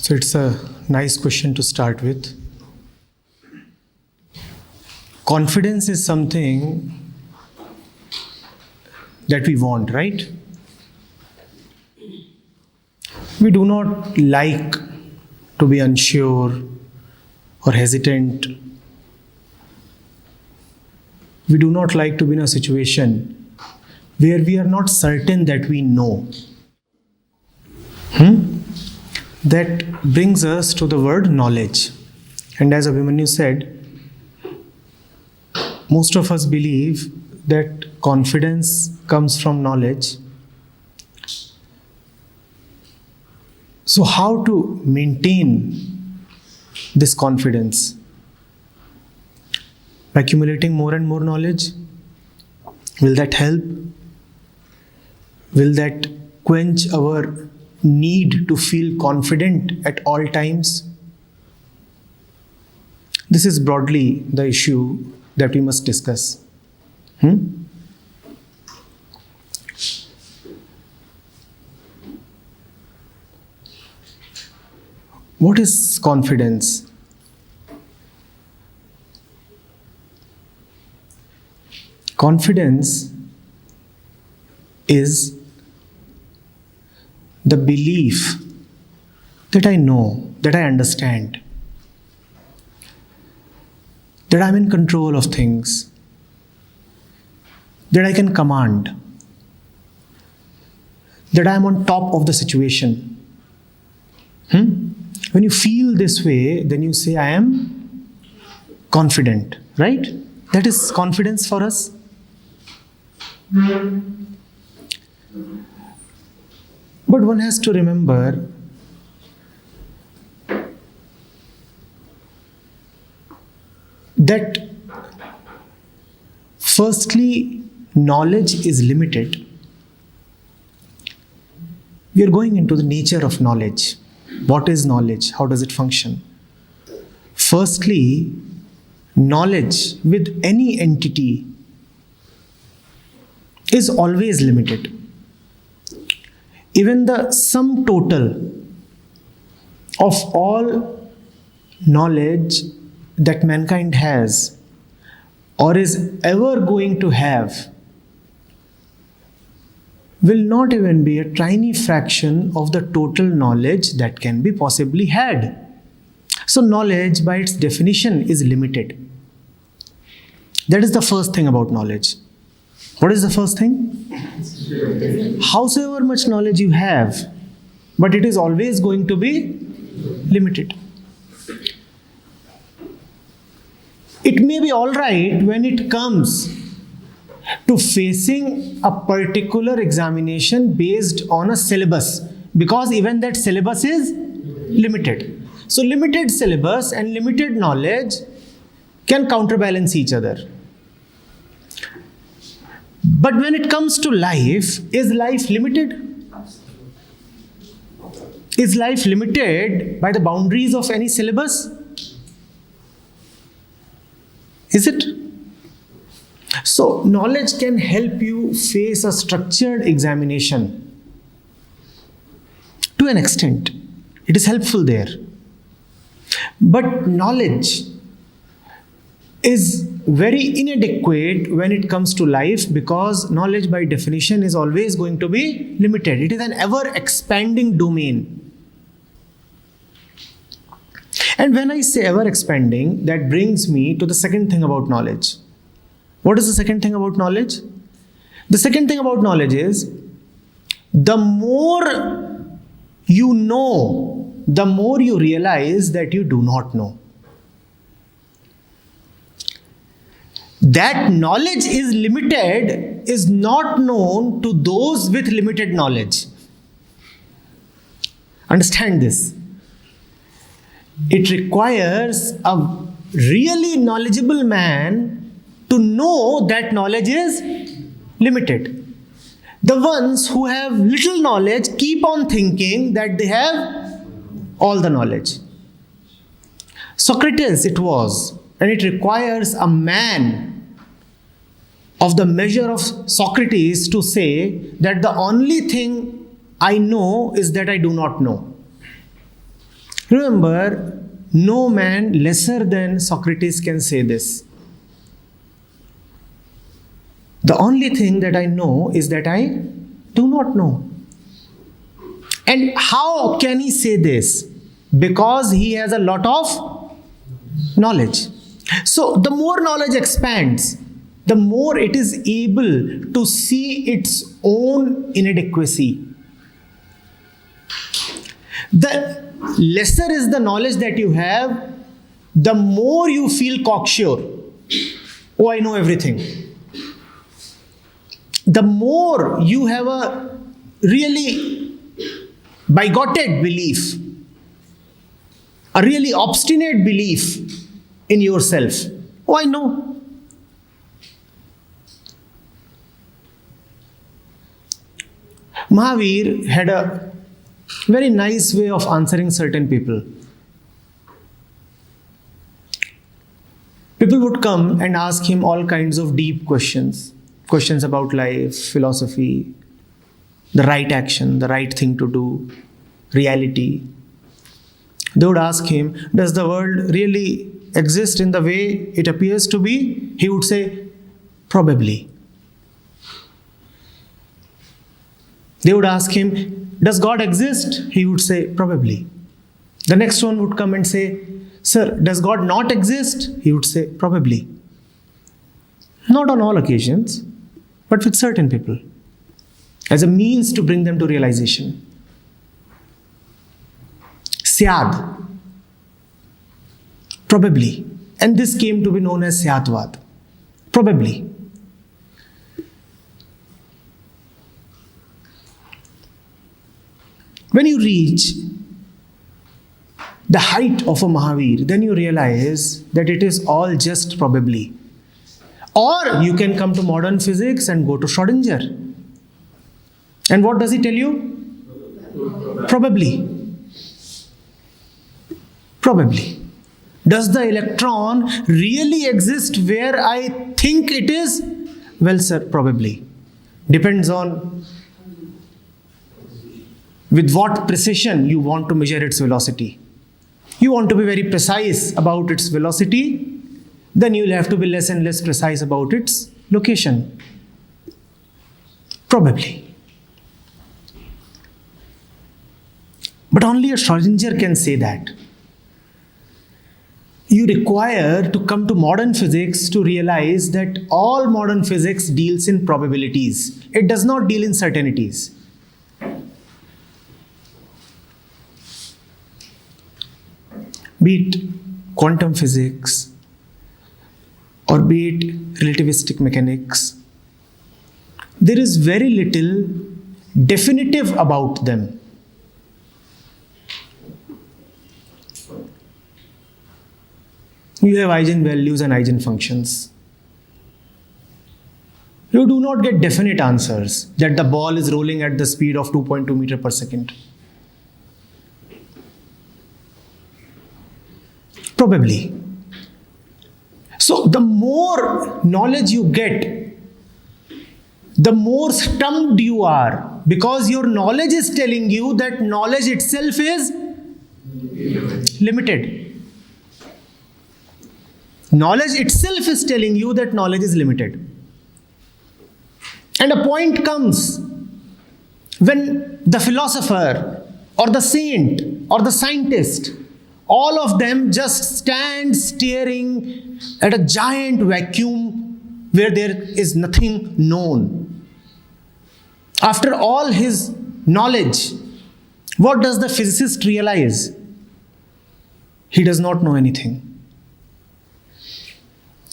So it's a nice question to start with. Confidence is something that we want, right? We do not like to be unsure or hesitant. We do not like to be in a situation where we are not certain that we know. That brings us to the word knowledge. And as Abhimanyu said, most of us believe that confidence comes from knowledge. So how to maintain this confidence? By accumulating more and more knowledge? Will that help? Will that quench our need to feel confident at all times? This is broadly the issue that we must discuss. What is confidence? Confidence is the belief that I know, that I understand, that I'm in control of things, that I can command, that I'm on top of the situation. When you feel this way, then you say, I am confident, right? That is confidence for us. But one has to remember that firstly, knowledge is limited. We are going into the nature of knowledge. What is knowledge? How does it function? Firstly, knowledge with any entity is always limited. Even the sum total of all knowledge that mankind has or is ever going to have will not even be a tiny fraction of the total knowledge that can be possibly had. So knowledge by its definition is limited. That is the first thing about knowledge. What is the first thing? Howsoever much knowledge you have, but it is always going to be limited. It may be all right when it comes to facing a particular examination based on a syllabus, because even that syllabus is limited. So limited syllabus and limited knowledge can counterbalance each other. But when it comes to life, is life limited? Is life limited by the boundaries of any syllabus? Is it? So, knowledge can help you face a structured examination. To an extent, it is helpful there. But knowledge is very inadequate when it comes to life, because knowledge by definition is always going to be limited. It is an ever-expanding domain. And when I say ever-expanding, that brings me to the second thing about knowledge. What is the second thing about knowledge? The second thing about knowledge is, the more you know, the more you realize that you do not know. That knowledge is limited is not known to those with limited knowledge. Understand this. It requires a really knowledgeable man to know that knowledge is limited. The ones who have little knowledge keep on thinking that they have all the knowledge. Socrates it was, and it requires a man of the measure of Socrates to say that the only thing I know is that I do not know. Remember, no man lesser than Socrates can say this. The only thing that I know is that I do not know. And how can he say this? Because he has a lot of knowledge. So the more knowledge expands, the more it is able to see its own inadequacy. The lesser is the knowledge that you have, the more you feel cocksure. Oh, I know everything. The more you have a really bigoted belief, a really obstinate belief in yourself. Oh, I know. Mahavira had a very nice way of answering certain people. People would come and ask him all kinds of deep questions. Questions about life, philosophy, the right action, the right thing to do, reality. They would ask him, does the world really exist in the way it appears to be? He would say, probably. They would ask him, does God exist? He would say, probably. The next one would come and say, sir, does God not exist? He would say, probably. Not on all occasions, but with certain people, as a means to bring them to realization. Syad, probably. And this came to be known as Samvaad, probably. When you reach the height of a Mahavira, then you realize that it is all just probably. Or you can come to modern physics and go to Schrodinger. And what does he tell you? Probably. Probably. Does the electron really exist where I think it is? Well, sir, probably. Depends on with what precision you want to measure its velocity. You want to be very precise about its velocity, then you will have to be less and less precise about its location. Probably. But only a Schrodinger can say that. You require to come to modern physics to realize that all modern physics deals in probabilities. It does not deal in certainties. Be it quantum physics or be it relativistic mechanics, there is very little definitive about them. You have eigenvalues and eigenfunctions. You do not get definite answers that the ball is rolling at the speed of 2.2 meters per second. Probably. So the more knowledge you get, the more stumped you are, because your knowledge is telling you that knowledge itself is limited. Knowledge itself is telling you that knowledge is limited. And a point comes when the philosopher or the saint or the scientist, all of them just stand staring at a giant vacuum where there is nothing known. After all his knowledge, what does the physicist realize? He does not know anything.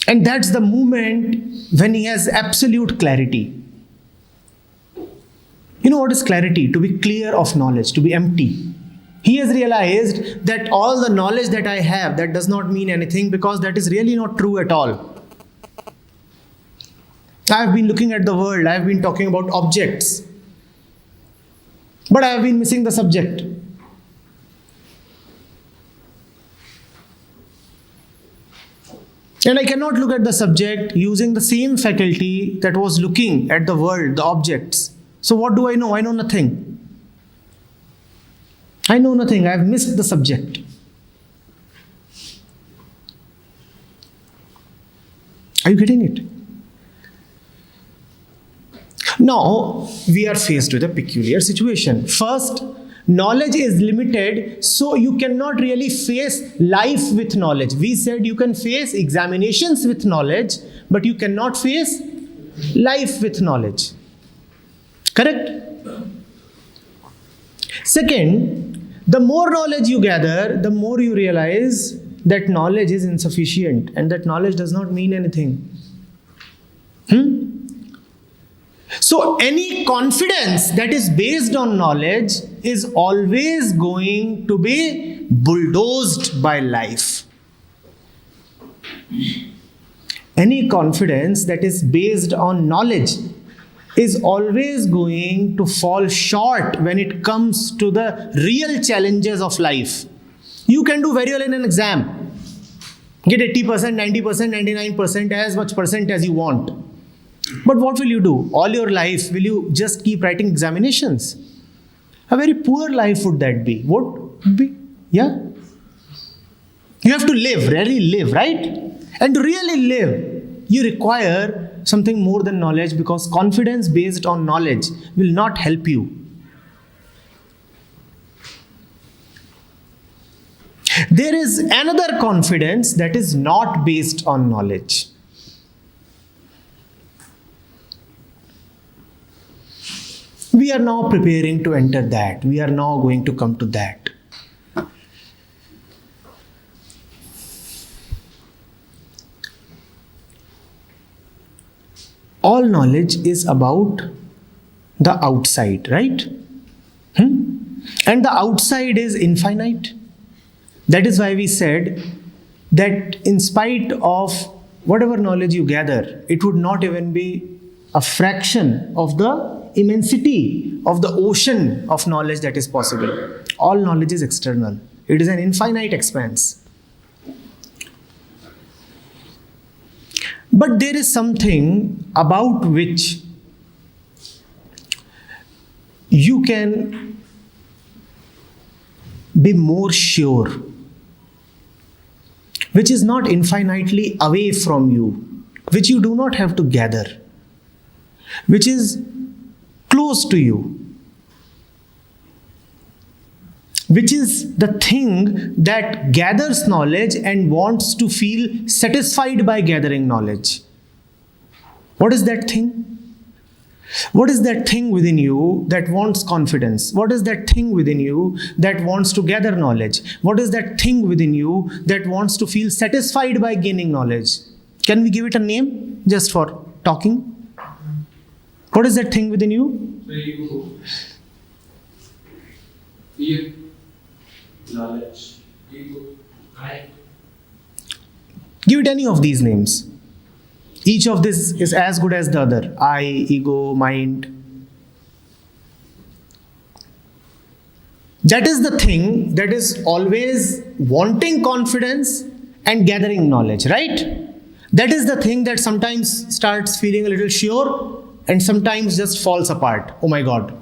And that's the moment when he has absolute clarity. You know what is clarity? To be clear of knowledge, to be empty. He has realized that all the knowledge that I have, that does not mean anything, because that is really not true at all. I have been looking at the world, I have been talking about objects, but I have been missing the subject. And I cannot look at the subject using the same faculty that was looking at the world, the objects. So what do I know? I know nothing. I know nothing. I have missed the subject. Are you getting it? Now, we are faced with a peculiar situation. First, knowledge is limited, so you cannot really face life with knowledge. We said you can face examinations with knowledge, but you cannot face life with knowledge. Correct? Second, the more knowledge you gather, the more you realize that knowledge is insufficient and that knowledge does not mean anything. So any confidence that is based on knowledge is always going to be bulldozed by life. Any confidence that is based on knowledge is always going to fall short when it comes to the real challenges of life. You can do very well in an exam. Get 80%, 90%, 99%, as much percent as you want. But what will you do? All your life, will you just keep writing examinations? A very poor life would that be. What would be? Yeah? You have to live, really live, right? And to really live, you require something more than knowledge, because confidence based on knowledge will not help you. There is another confidence that is not based on knowledge. We are now preparing to enter that. We are now going to come to that. All knowledge is about the outside, right? And the outside is infinite. That is why we said that in spite of whatever knowledge you gather, it would not even be a fraction of the immensity of the ocean of knowledge that is possible. All knowledge is external. It is an infinite expanse. But there is something about which you can be more sure, which is not infinitely away from you, which you do not have to gather, which is close to you, which is the thing that gathers knowledge and wants to feel satisfied by gathering knowledge. What is that thing? What is that thing within you that wants confidence? What is that thing within you that wants to gather knowledge? What is that thing within you that wants to feel satisfied by gaining knowledge? Can we give it a name just for talking? What is that thing within you? Ego. Fear. Knowledge. Ego. I. Give it any of these names. Each of this is as good as the other. I, ego, mind. That is the thing that is always wanting confidence and gathering knowledge, right? That is the thing that sometimes starts feeling a little sure and sometimes just falls apart. Oh my God,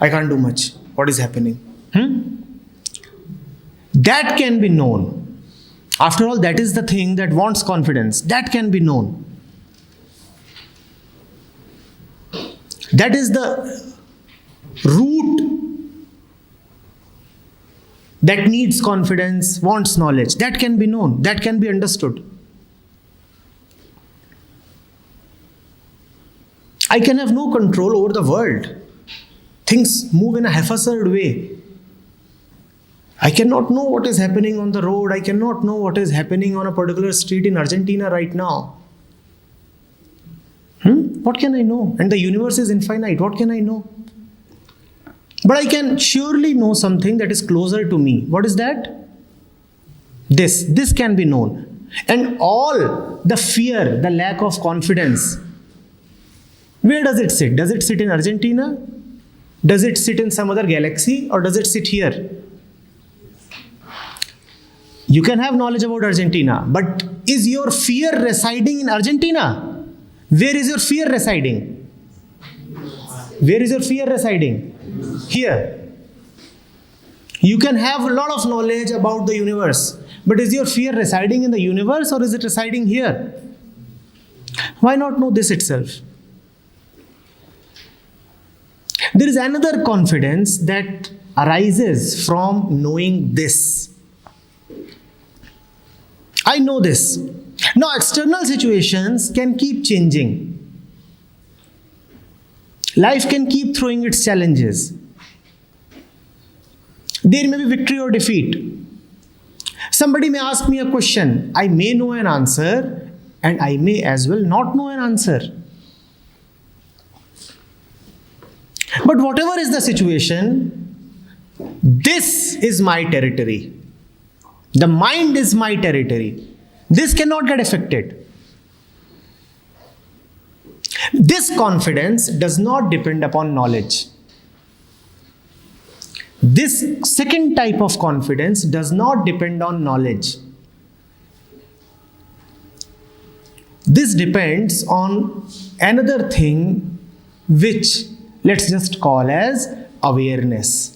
I can't do much. What is happening? That can be known. After all, that is the thing that wants confidence. That can be known. That is the root that needs confidence, wants knowledge. That can be known. That can be understood. I can have no control over the world. Things move in a haphazard way. I cannot know what is happening on the road. I cannot know what is happening on a particular street in Argentina right now. What can I know? And the universe is infinite. What can I know? But I can surely know something that is closer to me. What is that? This can be known. And all the fear, the lack of confidence, where does it sit? Does it sit in Argentina? Does it sit in some other galaxy? Or does it sit here? You can have knowledge about Argentina, but is your fear residing in Argentina? Where is your fear residing? Where is your fear residing? Here. You can have a lot of knowledge about the universe, but is your fear residing in the universe or is it residing here? Why not know this itself? There is another confidence that arises from knowing this. I know this. Now, external situations can keep changing. Life can keep throwing its challenges. There may be victory or defeat. Somebody may ask me a question. I may know an answer, and I may as well not know an answer. But whatever is the situation, this is my territory. The mind is my territory. This cannot get affected. This confidence does not depend upon knowledge. This second type of confidence does not depend on knowledge. This depends on another thing which let's just call as awareness.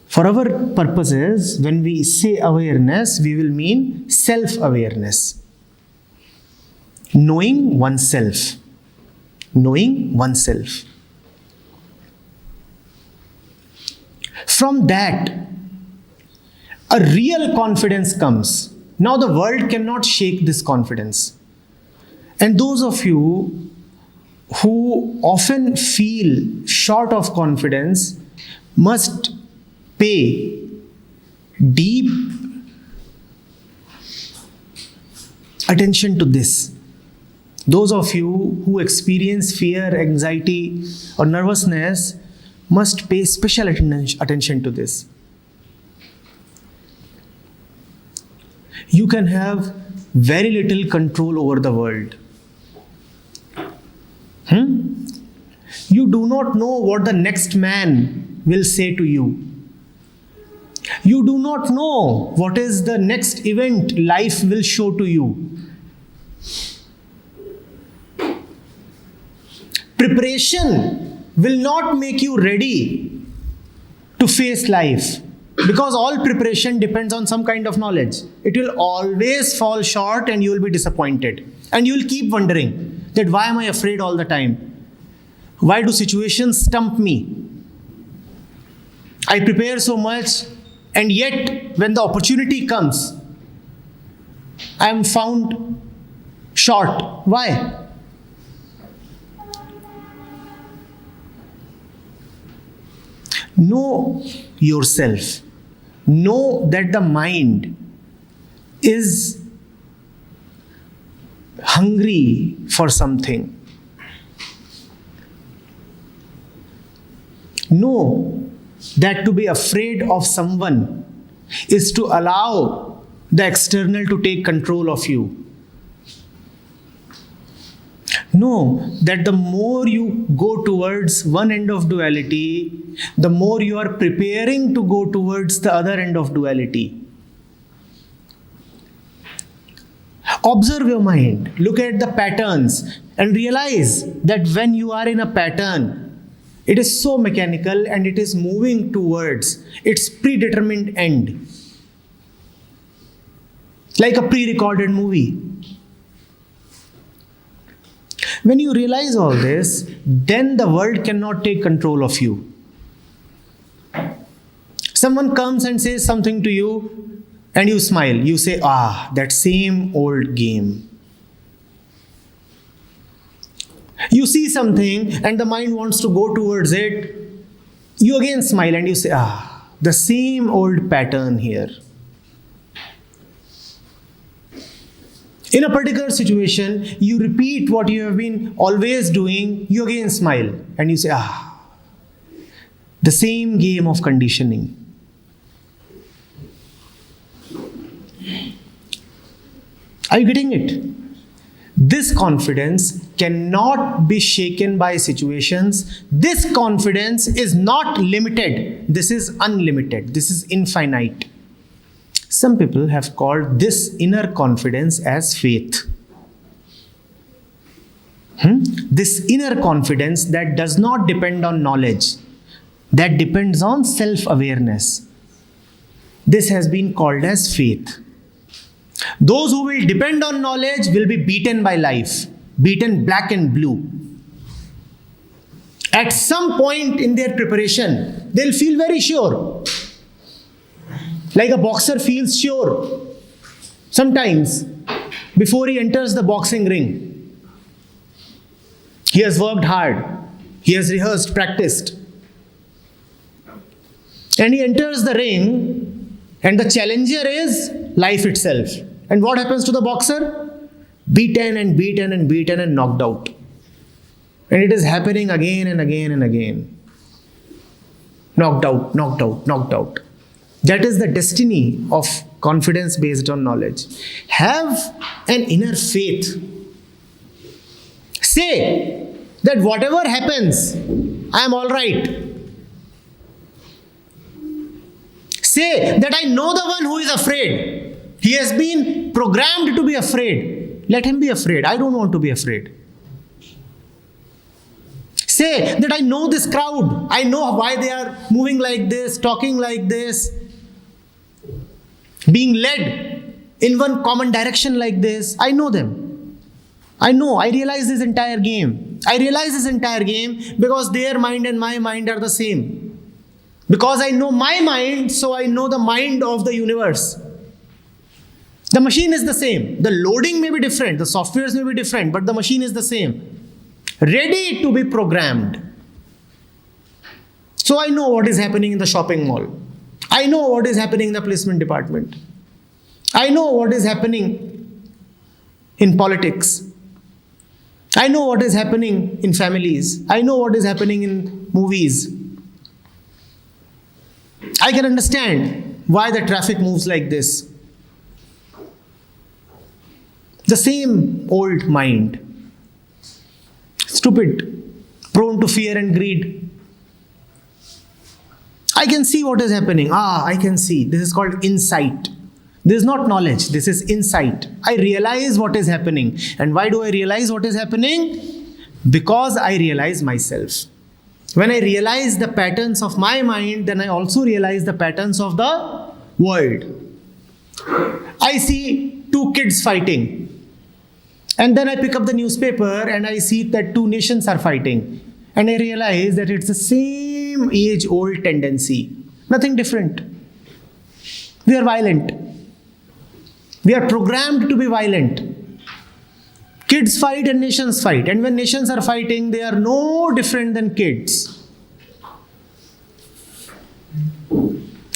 For our purposes, when we say awareness, we will mean self-awareness. Knowing oneself. Knowing oneself. From that, a real confidence comes. Now the world cannot shake this confidence. And those of you who often feel short of confidence must pay deep attention to this. Those of you who experience fear, anxiety, or nervousness must pay special attention to this. You can have very little control over the world. You do not know what the next man will say to you. You do not know what is the next event life will show to you. Preparation will not make you ready to face life, because all preparation depends on some kind of knowledge. It will always fall short and you will be disappointed. And you will keep wondering that why am I afraid all the time? Why do situations stump me? I prepare so much, and yet when the opportunity comes, I am found short. Why? Know yourself. Know that the mind is hungry for something. Know that to be afraid of someone is to allow the external to take control of you. Know that the more you go towards one end of duality, the more you are preparing to go towards the other end of duality. Observe your mind, look at the patterns, and realize that when you are in a pattern, it is so mechanical and it is moving towards its predetermined end. Like a pre-recorded movie. When you realize all this, then the world cannot take control of you. Someone comes and says something to you, and you smile. You say, that same old game. You see something and the mind wants to go towards it. You again smile and you say, the same old pattern here. In a particular situation, you repeat what you have been always doing. You again smile and you say, the same game of conditioning. Are you getting it? This confidence cannot be shaken by situations. This confidence is not limited. This is unlimited. This is infinite. Some people have called this inner confidence as faith. This inner confidence that does not depend on knowledge, that depends on self-awareness. This has been called as faith. Those who will depend on knowledge will be beaten by life, beaten black and blue. At some point in their preparation, they'll feel very sure. Like a boxer feels sure sometimes before he enters the boxing ring. He has worked hard. He has rehearsed, practiced. And he enters the ring, and the challenger is life itself. And what happens to the boxer? Beaten and beaten and beaten and knocked out. And it is happening again and again and again. Knocked out, knocked out, knocked out. That is the destiny of confidence based on knowledge. Have an inner faith. Say that whatever happens, I am all right. Say that I know the one who is afraid. He has been programmed to be afraid. Let him be afraid. I don't want to be afraid. Say that I know this crowd. I know why they are moving like this, talking like this, being led in one common direction like this. I know them. I realize this entire game. I realize this entire game because their mind and my mind are the same. Because I know my mind, so I know the mind of the universe. The machine is the same. The loading may be different, the softwares may be different, but the machine is the same. Ready to be programmed. So I know what is happening in the shopping mall. I know what is happening in the placement department. I know what is happening in politics. I know what is happening in families. I know what is happening in movies. I can understand why the traffic moves like this. The same old mind. Stupid, prone to fear and greed. I can see what is happening. I can see. This is called insight. This is not knowledge. This is insight. I realize what is happening. And why do I realize what is happening? Because I realize myself. When I realize the patterns of my mind, then I also realize the patterns of the world. I see two kids fighting. And then I pick up the newspaper and I see that two nations are fighting. And I realize that it's the same age-old tendency. Nothing different. We are violent. We are programmed to be violent. Kids fight and nations fight. And when nations are fighting, they are no different than kids.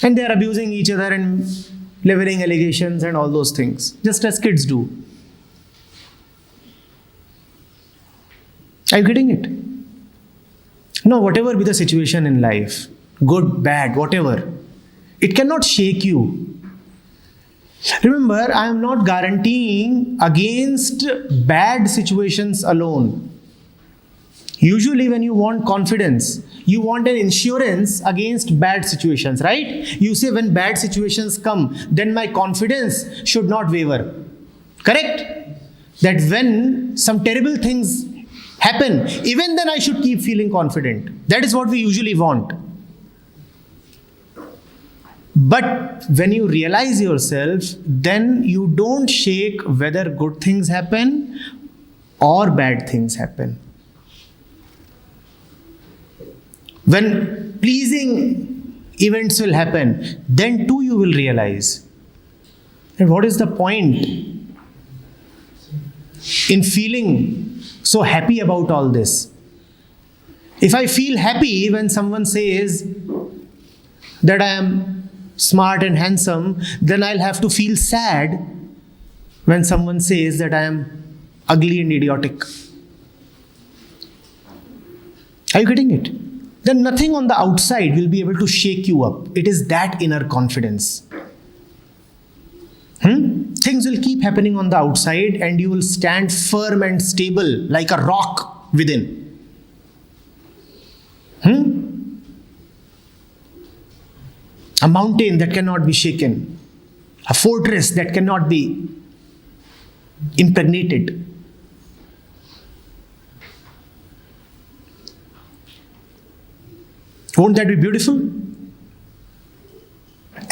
And they are abusing each other and leveling allegations and all those things, just as kids do. Are you getting it? No, whatever be the situation in life, good, bad, whatever, it cannot shake you. Remember, I am not guaranteeing against bad situations alone. Usually when you want confidence, you want an insurance against bad situations, right? You say when bad situations come, then my confidence should not waver. Correct? That when some terrible things happen, even then I should keep feeling confident. That is what we usually want. But when you realize yourself, then you don't shake whether good things happen or bad things happen. When pleasing events will happen, then too you will realize. And what is the point in feeling so happy about all this? If I feel happy when someone says that I am smart and handsome, then I'll have to feel sad when someone says that I am ugly and idiotic. Are you getting it? Then nothing on the outside will be able to shake you up. It is that inner confidence. Things will keep happening on the outside and you will stand firm and stable like a rock within. A mountain that cannot be shaken. A fortress that cannot be impregnated. Won't that be beautiful?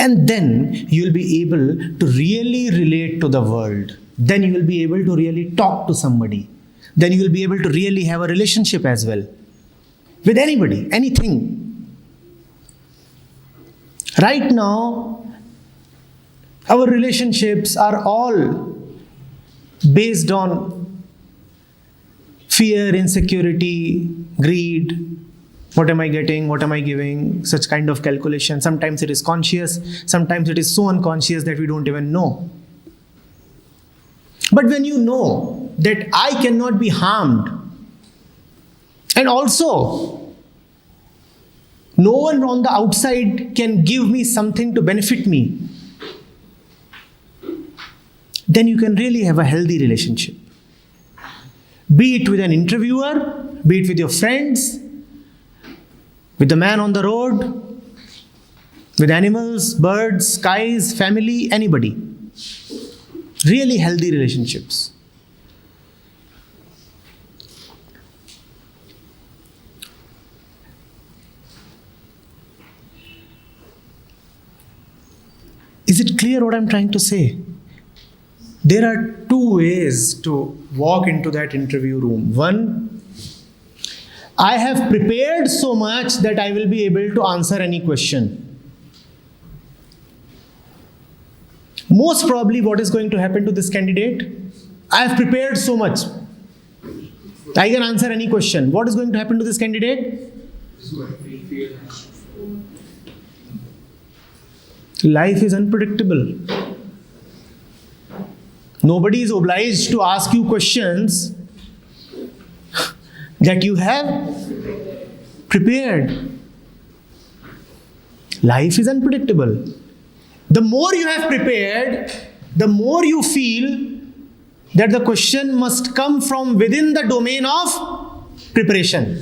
And then you will be able to really relate to the world. Then you will be able to really talk to somebody. Then you will be able to really have a relationship as well. With anybody, anything. Right now, our relationships are all based on fear, insecurity, greed. What am I getting? What am I giving? Such kind of calculation. Sometimes it is conscious. Sometimes it is so unconscious that we don't even know. But when you know that I cannot be harmed, and also no one on the outside can give me something to benefit me, then you can really have a healthy relationship. Be it with an interviewer, be it with your friends, with the man on the road, with animals, birds, skies, family, anybody. Really healthy relationships. Is it clear what I'm trying to say? There are two ways to walk into that interview room. One, I have prepared so much that I will be able to answer any question. Most probably what is going to happen to this candidate? I have prepared so much. I can answer any question. What is going to happen to this candidate? Life is unpredictable. Nobody is obliged to ask you questions that you have prepared. Life is unpredictable. The more you have prepared, the more you feel that the question must come from within the domain of preparation.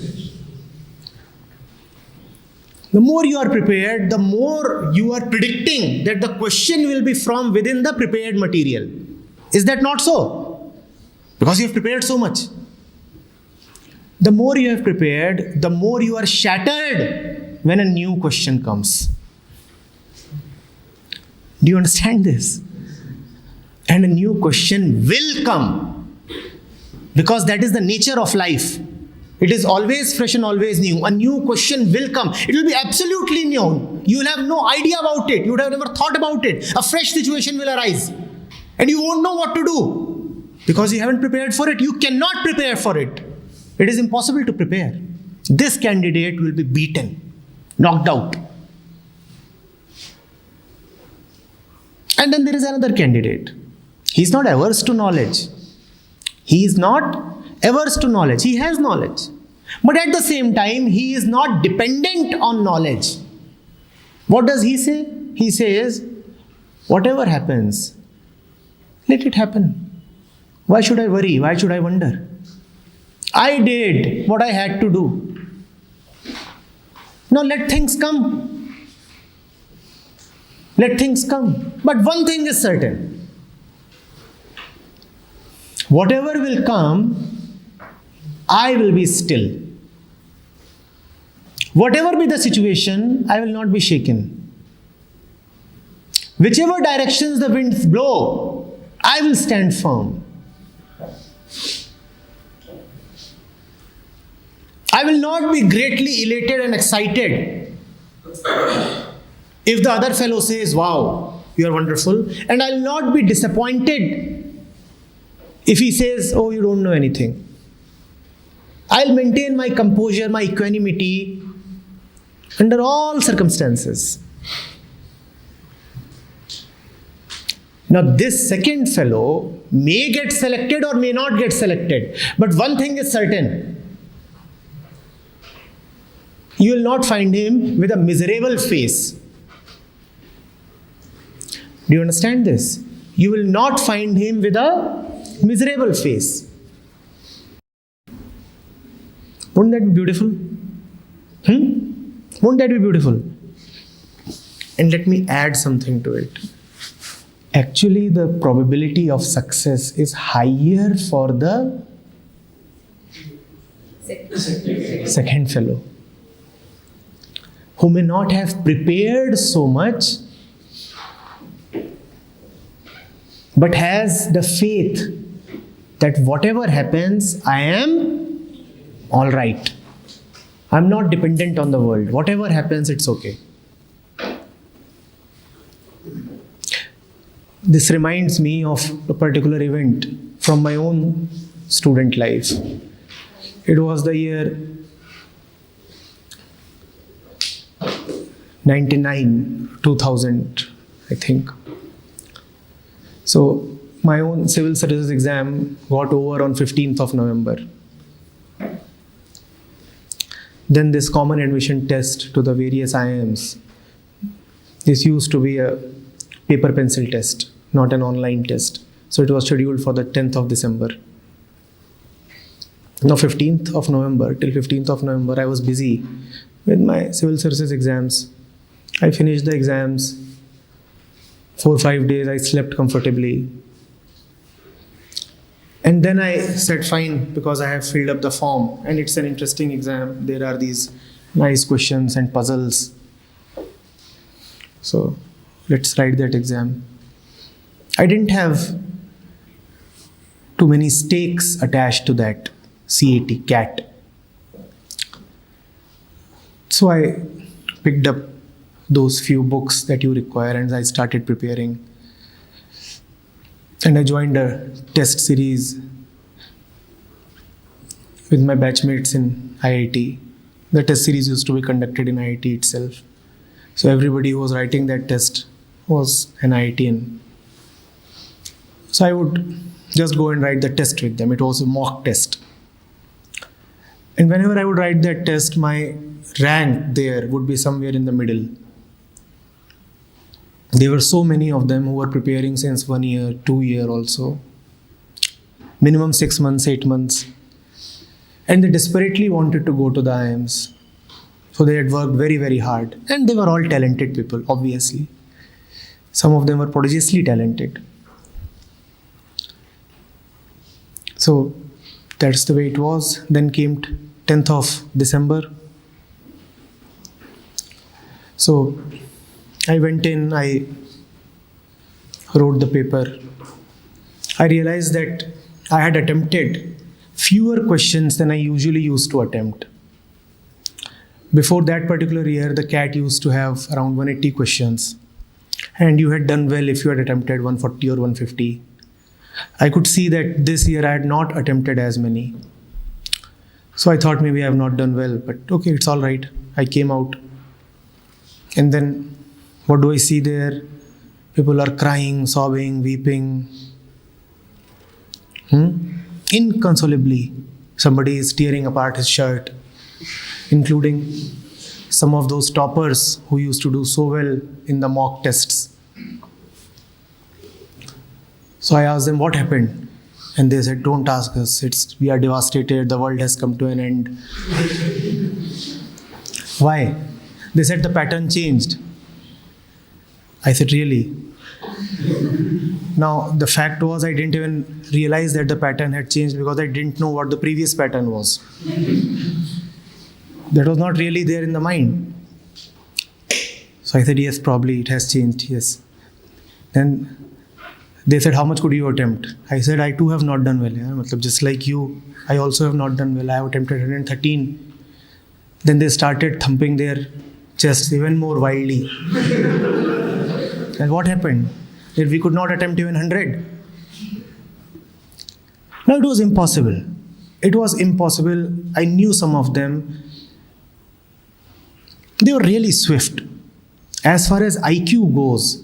The more you are prepared, the more you are predicting that the question will be from within the prepared material. Is that not so? Because you have prepared so much. The more you have prepared, the more you are shattered when a new question comes. Do you understand this? And a new question will come. Because that is the nature of life. It is always fresh and always new. A new question will come. It will be absolutely new. You will have no idea about it. You would have never thought about it. A fresh situation will arise. And you won't know what to do. Because you haven't prepared for it. You cannot prepare for it. It is impossible to prepare. This candidate will be beaten, knocked out. And then there is another candidate. He is not averse to knowledge. He is not averse to knowledge. He has knowledge. But at the same time, he is not dependent on knowledge. What does he say? He says, whatever happens, let it happen. Why should I worry? Why should I wonder? I did what I had to do. Now let things come. Let things come. But one thing is certain. Whatever will come, I will be still. Whatever be the situation, I will not be shaken. Whichever directions the winds blow, I will stand firm. I will not be greatly elated and excited if the other fellow says, wow, you are wonderful. And I will not be disappointed if he says, oh, you don't know anything. I'll maintain my composure, my equanimity under all circumstances. Now, this second fellow may get selected or may not get selected. But one thing is certain. You will not find him with a miserable face. Do you understand this? You will not find him with a miserable face. Wouldn't that be beautiful? Won't that be beautiful? And let me add something to it. Actually, the probability of success is higher for the second fellow, who may not have prepared so much but has the faith that whatever happens, I am all right. I'm not dependent on the world. Whatever happens, it's okay. This reminds me of a particular event from my own student life. It was the year 99, 2000, I think. So my own civil services exam got over on 15th of November. Then this common admission test to the various IIMs. This used to be a paper pencil test, not an online test. So it was scheduled for the 10th of December. Now 15th of November, till 15th of November, I was busy with my civil services exams. I finished the exams. 4 or 5 days I slept comfortably. And then I said, fine, because I have filled up the form and it's an interesting exam. There are these nice questions and puzzles. So let's write that exam. I didn't have too many stakes attached to that CAT. So I picked up those few books that you require and I started preparing. And I joined a test series with my batchmates in IIT. The test series used to be conducted in IIT itself. So everybody who was writing that test was an IITian. So I would just go and write the test with them. It was a mock test. And whenever I would write that test, my rank there would be somewhere in the middle. There were so many of them who were preparing since 1 year, 2 years also. Minimum 6 months, 8 months. And they desperately wanted to go to the IIMs. So they had worked very, very hard. And they were all talented people, obviously. Some of them were prodigiously talented. So that's the way it was. Then came 10th of December. So I went in, I wrote the paper. I realized that I had attempted fewer questions than I usually used to attempt. Before that particular year, the CAT used to have around 180 questions. And you had done well if you had attempted 140 or 150. I could see that this year I had not attempted as many. So I thought maybe I have not done well, but okay, it's all right. I came out. And then what do I see there? People are crying, sobbing, weeping. Inconsolably. Somebody is tearing apart his shirt, including some of those toppers who used to do so well in the mock tests. So I asked them, what happened? And they said, don't ask us. We are devastated. The world has come to an end. Why? They said the pattern changed. I said, really? Now, the fact was I didn't even realize that the pattern had changed because I didn't know what the previous pattern was. That was not really there in the mind. So I said, yes, probably it has changed, yes. Then they said, how much could you attempt? I said, I too have not done well. Yeah? Just like you, I also have not done well. I have attempted 113. Then they started thumping their chests even more wildly. And what happened? That we could not attempt even 100. Now it was impossible. It was impossible. I knew some of them. They were really swift. As far as IQ goes,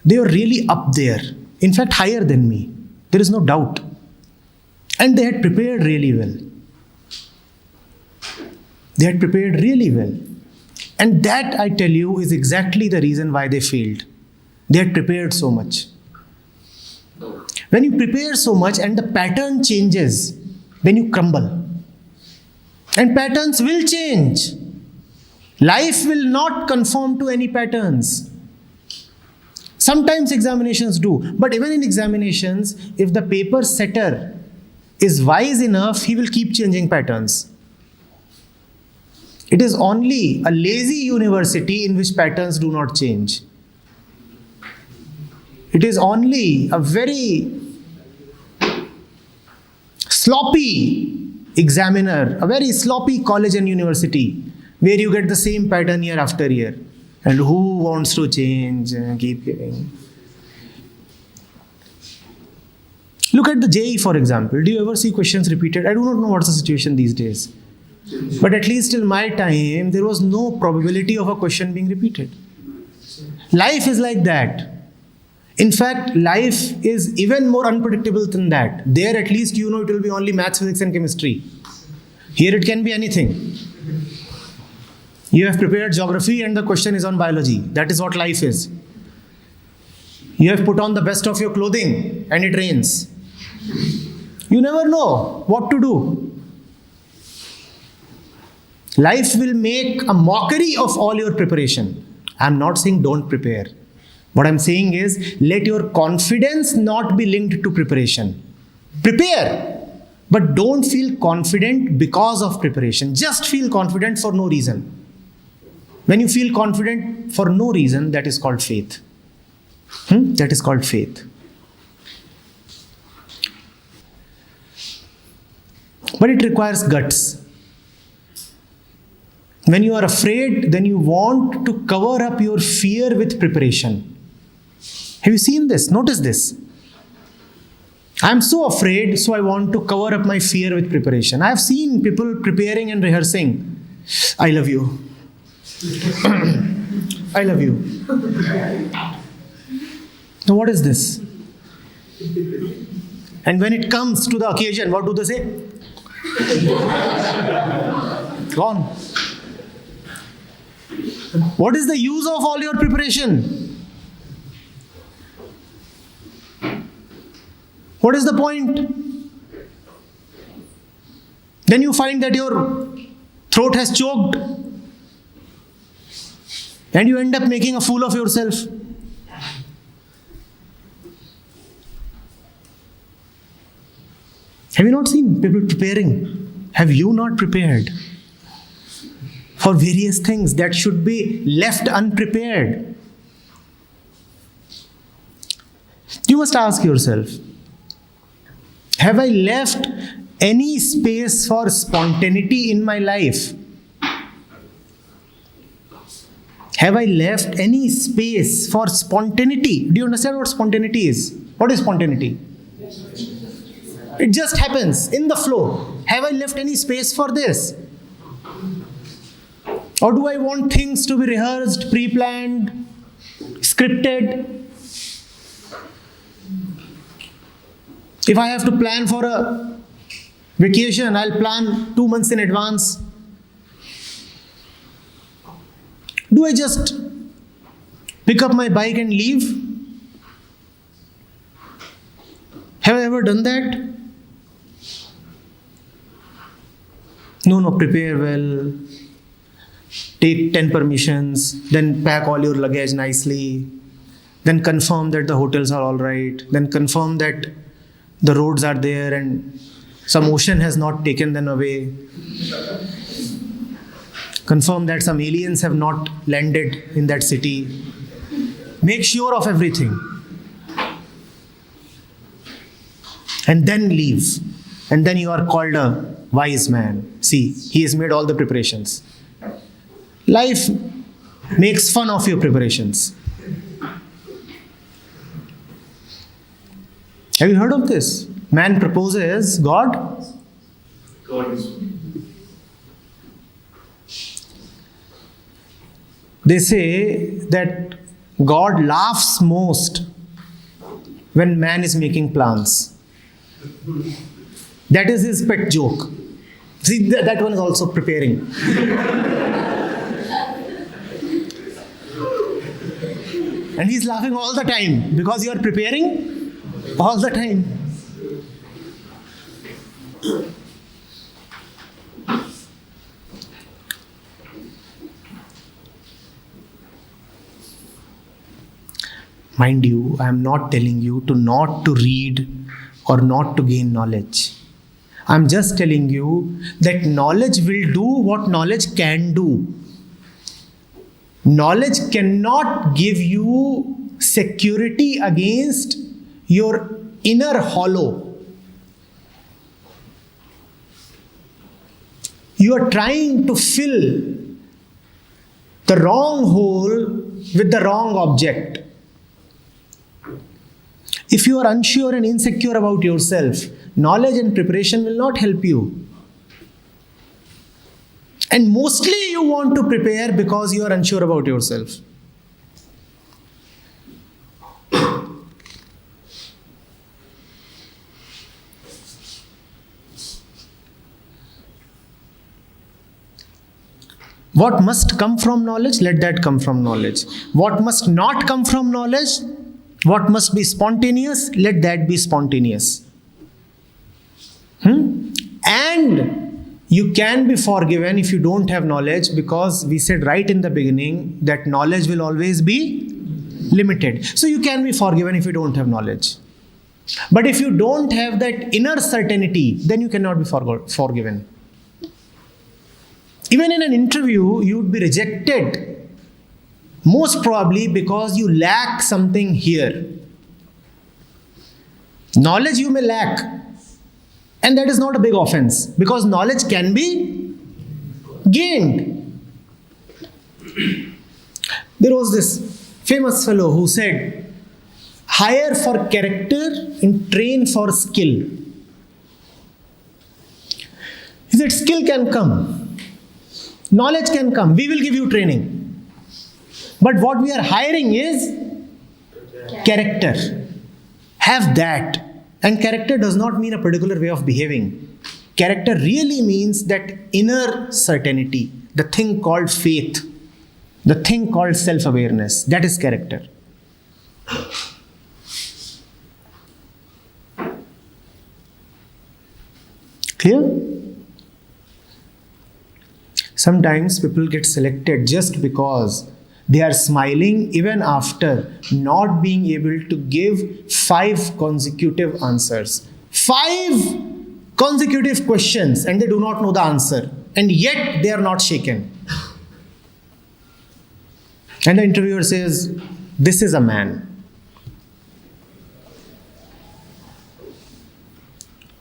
they were really up there. In fact, higher than me. There is no doubt. And they had prepared really well. They had prepared really well. And that, I tell you, is exactly the reason why they failed. They had prepared so much. When you prepare so much and the pattern changes, then you crumble. And patterns will change. Life will not conform to any patterns. Sometimes examinations do. But even in examinations, if the paper setter is wise enough, he will keep changing patterns. It is only a lazy university in which patterns do not change. It is only a very sloppy examiner, a very sloppy college and university, where you get the same pattern year after year. And who wants to change and keep giving? Look at the JEE, for example. Do you ever see questions repeated? I do not know what's the situation these days. But at least till my time, there was no probability of a question being repeated. Life is like that. In fact, life is even more unpredictable than that. There at least you know it will be only maths, physics and chemistry. Here it can be anything. You have prepared geography and the question is on biology. That is what life is. You have put on the best of your clothing and it rains. You never know what to do. Life will make a mockery of all your preparation. I am not saying don't prepare. What I am saying is, let your confidence not be linked to preparation. Prepare, but don't feel confident because of preparation. Just feel confident for no reason. When you feel confident for no reason, that is called faith. That is called faith. But it requires guts. When you are afraid, then you want to cover up your fear with preparation. Have you seen this? Notice this. I am so afraid, so I want to cover up my fear with preparation. I have seen people preparing and rehearsing. I love you. I love you. Now what is this? And when it comes to the occasion, what do they say? Gone. What is the use of all your preparation? What is the point? Then you find that your throat has choked and you end up making a fool of yourself. Have you not seen people preparing? Have you not prepared for various things that should be left unprepared? You must ask yourself, have I left any space for spontaneity in my life? Have I left any space for spontaneity? Do you understand what spontaneity is? What is spontaneity? It just happens in the flow. Have I left any space for this? Or do I want things to be rehearsed, pre-planned, scripted? If I have to plan for a vacation, I'll plan 2 months in advance. Do I just pick up my bike and leave? Have I ever done that? No, prepare well. Take 10 permissions, then pack all your luggage nicely, then confirm that the hotels are all right, then confirm that the roads are there and some ocean has not taken them away. Confirm that some aliens have not landed in that city. Make sure of everything. And then leave. And then you are called a wise man. See, he has made all the preparations. Life makes fun of your preparations. Have you heard of this? Man proposes, God is. They say that God laughs most when man is making plans. That is his pet joke. See, that one is also preparing. And he's laughing all the time because you are preparing all the time. Mind you, I am not telling you to not to read or not to gain knowledge. I am just telling you that knowledge will do what knowledge can do. Knowledge cannot give you security against your inner hollow. You are trying to fill the wrong hole with the wrong object. If you are unsure and insecure about yourself, knowledge and preparation will not help you. And mostly you want to prepare because you are unsure about yourself. What must come from knowledge, let that come from knowledge. What must not come from knowledge, what must be spontaneous, let that be spontaneous. And you can be forgiven if you don't have knowledge, because we said right in the beginning that knowledge will always be limited. So you can be forgiven if you don't have knowledge. But if you don't have that inner certainty, then you cannot be forgiven. Even in an interview, you would be rejected, most probably because you lack something here. Knowledge you may lack, and that is not a big offense, because knowledge can be gained. There was this famous fellow who said, hire for character and train for skill. He said, skill can come. Knowledge can come. We will give you training. But what we are hiring is character. Have that. And character does not mean a particular way of behaving. Character really means that inner certainty, the thing called faith, the thing called self-awareness. That is character. Clear? Sometimes people get selected just because they are smiling even after not being able to give 5 consecutive answers. 5 consecutive questions, and they do not know the answer. And yet they are not shaken. And the interviewer says, this is a man.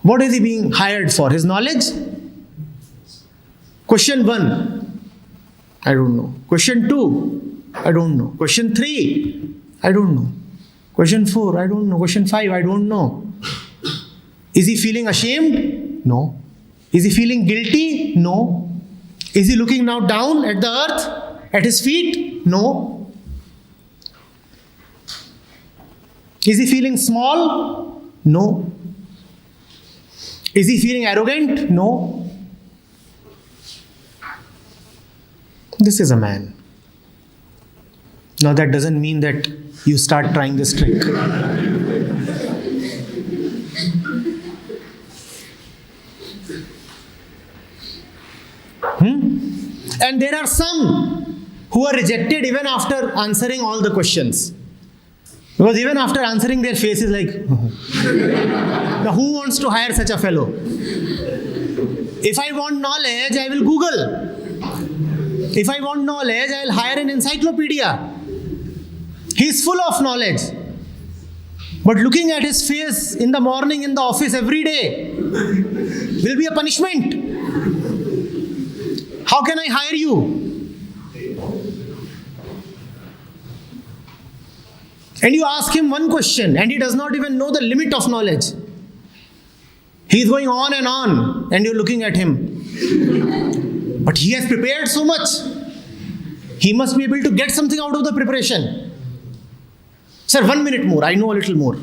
What is he being hired for? His knowledge? Question 1, I don't know. Question 2, I don't know. Question 3, I don't know. Question 4, I don't know. Question 5, I don't know. Is he feeling ashamed? No. Is he feeling guilty? No. Is he looking now down at the earth, at his feet? No. Is he feeling small? No. Is he feeling arrogant? No. This is a man. Now that doesn't mean that you start trying this trick. And there are some who are rejected even after answering all the questions. Because even after answering, their face is like, now who wants to hire such a fellow? If I want knowledge, I will Google. If I want knowledge, I will hire an encyclopedia. He is full of knowledge. But looking at his face in the morning in the office every day will be a punishment. How can I hire you? And you ask him one question and he does not even know the limit of knowledge. He is going on, and you're looking at him. But he has prepared so much. He must be able to get something out of the preparation. Sir, 1 minute more. I know a little more.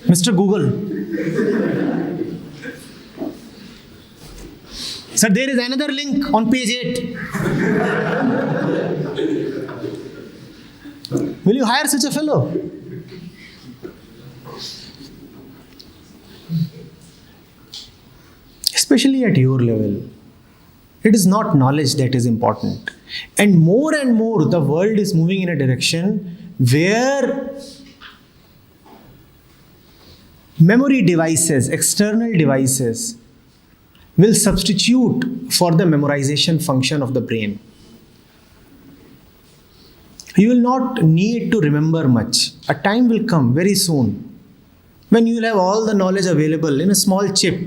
Mr. Google. Sir, there is another link on page 8. Will you hire such a fellow? Especially at your level, it is not knowledge that is important. And more, the world is moving in a direction where memory devices, external devices, will substitute for the memorization function of the brain. You will not need to remember much. A time will come very soon when you will have all the knowledge available in a small chip,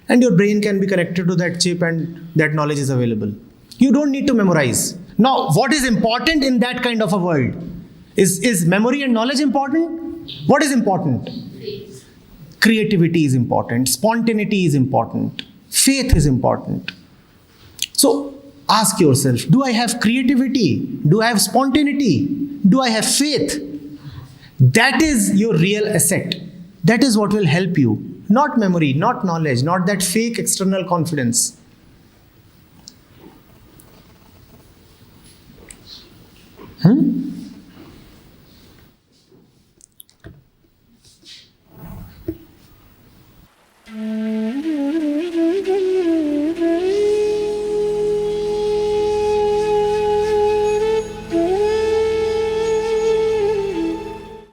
and your brain can be connected to that chip and that knowledge is available. You don't need to memorize. Now, what is important in that kind of a world? Is memory and knowledge important? What is important? Creativity is important. Spontaneity is important. Faith is important. So, ask yourself, do I have creativity? Do I have spontaneity? Do I have faith? That is your real asset. That is what will help you. Not memory, not knowledge, not that fake external confidence. Hmm?